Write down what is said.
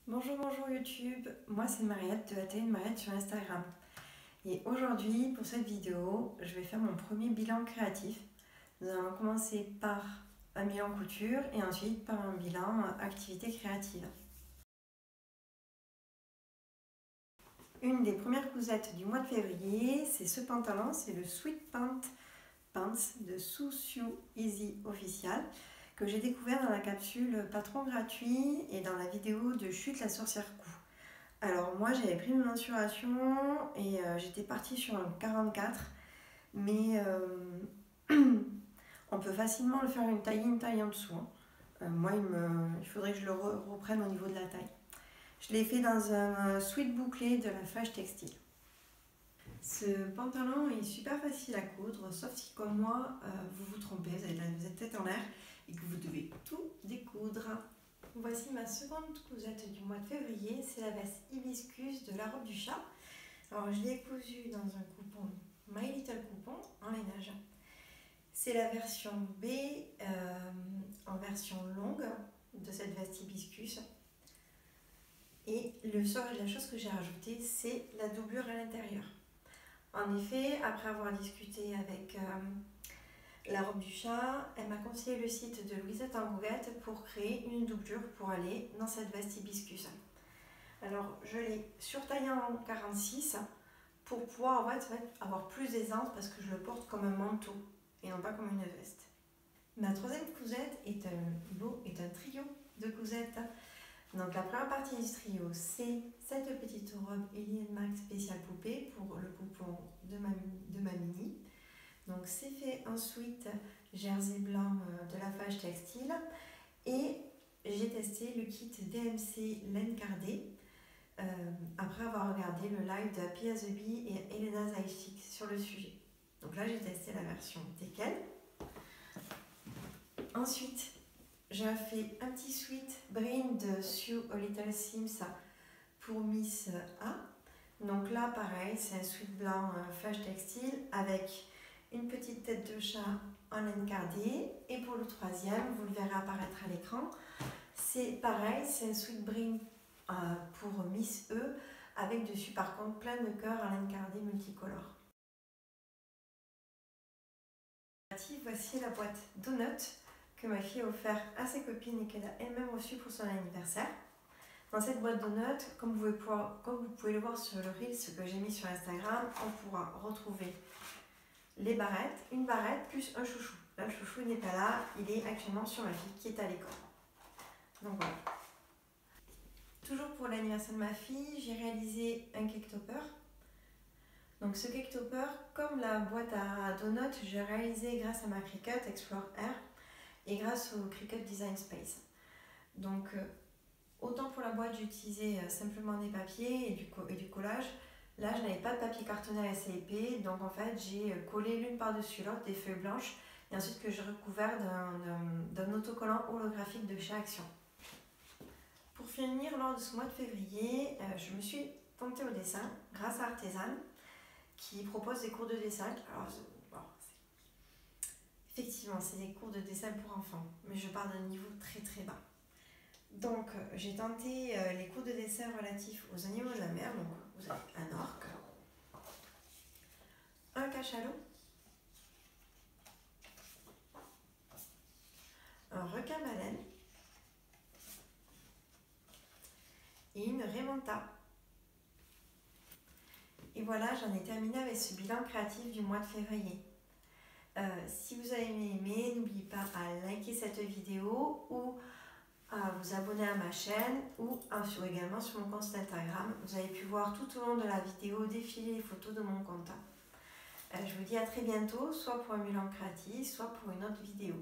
Bonjour YouTube, moi c'est Mariette de Atelier de Mariette sur Instagram. Et aujourd'hui, pour cette vidéo, je vais faire mon premier bilan créatif. Nous allons commencer par un bilan couture et ensuite par un bilan activité créative. Une des premières cousettes du mois de février, c'est ce pantalon, c'est le Sweet Pants de Sue Sue Easy Official, que j'ai découvert dans la capsule Patron gratuit et dans la vidéo de Chute la sorcière cou. Alors moi j'avais pris une mensuration et j'étais partie sur un 44, mais on peut facilement le faire une taille en dessous. Moi il faudrait que je le reprenne au niveau de la taille. Je l'ai fait dans un sweat bouclé de la Fâche Textile. Ce pantalon est super facile à coudre, sauf si comme moi vous vous trompez, vous êtes tête en l'air et que vous devez tout découdre. Voici ma seconde cousette du mois de février, c'est la veste hibiscus de la robe du chat. Alors je l'ai cousue dans un coupon My Little Coupon en lainage. C'est la version B en version longue de cette veste hibiscus. Et la chose que j'ai rajoutée, c'est la doublure à l'intérieur. En effet, après avoir discuté avec la robe du chat, elle m'a conseillé le site de Louisette en goguette pour créer une doublure pour aller dans cette veste hibiscus. Alors je l'ai surtaillée en 46 pour pouvoir avoir plus d'aisance parce que je le porte comme un manteau et non pas comme une veste. Ma troisième cousette est un trio de cousettes. Donc la première partie du trio, c'est cette petite robe Ellie & Max spéciale poupée pour le poupon de ma mini. Donc c'est fait en sweat jersey blanc de la Fâche Textile et j'ai testé le kit DMC laine cardée après avoir regardé le live de Happy as a Bee et Elena Zaïchik sur le sujet. Donc là j'ai testé la version Tekel. Ensuite j'ai fait un petit sweat Brin de Sew a Little Sims pour Miss A. Donc là pareil, c'est un sweat blanc Fâche Textile avec une petite tête de chat en laine cardée. Et pour le troisième, vous le verrez apparaître à l'écran, c'est pareil, c'est un sweat Brin pour Miss E avec dessus par contre plein de cœurs en laine cardée multicolore. Voici la boîte Donut que ma fille a offert à ses copines et qu'elle a elle-même reçue pour son anniversaire. Dans cette boîte Donut, comme vous pouvez le voir sur le Reels que j'ai mis sur Instagram, on pourra retrouver les barrettes, une barrette plus un chouchou. Là, le chouchou n'est pas là, il est actuellement sur ma fille qui est à l'école. Donc voilà. Toujours pour l'anniversaire de ma fille, j'ai réalisé un cake topper. Donc ce cake topper, comme la boîte à donuts, j'ai réalisé grâce à ma Cricut Explore Air et grâce au Cricut Design Space. Donc autant pour la boîte, j'ai utilisé simplement des papiers et du collage. Là, je n'avais pas de papier cartonné assez épais, donc en fait, j'ai collé l'une par-dessus l'autre des feuilles blanches et ensuite que j'ai recouvert d'un autocollant holographique de chez Action. Pour finir, lors de ce mois de février, je me suis tentée au dessin grâce à Artisan qui propose des cours de dessin. Alors, effectivement, c'est des cours de dessin pour enfants, mais je pars d'un niveau très très bas. Donc, j'ai tenté les cours de dessin relatifs aux animaux de la mer. Donc, vous avez un orque, un cachalot, un requin-baleine et une raie manta. Et voilà, j'en ai terminé avec ce bilan créatif du mois de février. Si vous avez aimé, n'oubliez pas à liker cette vidéo ou à vous abonner à ma chaîne ou également sur mon compte Instagram. Vous avez pu voir tout au long de la vidéo défiler les photos de mon compte. Je vous dis à très bientôt, soit pour un bilan créatif, soit pour une autre vidéo.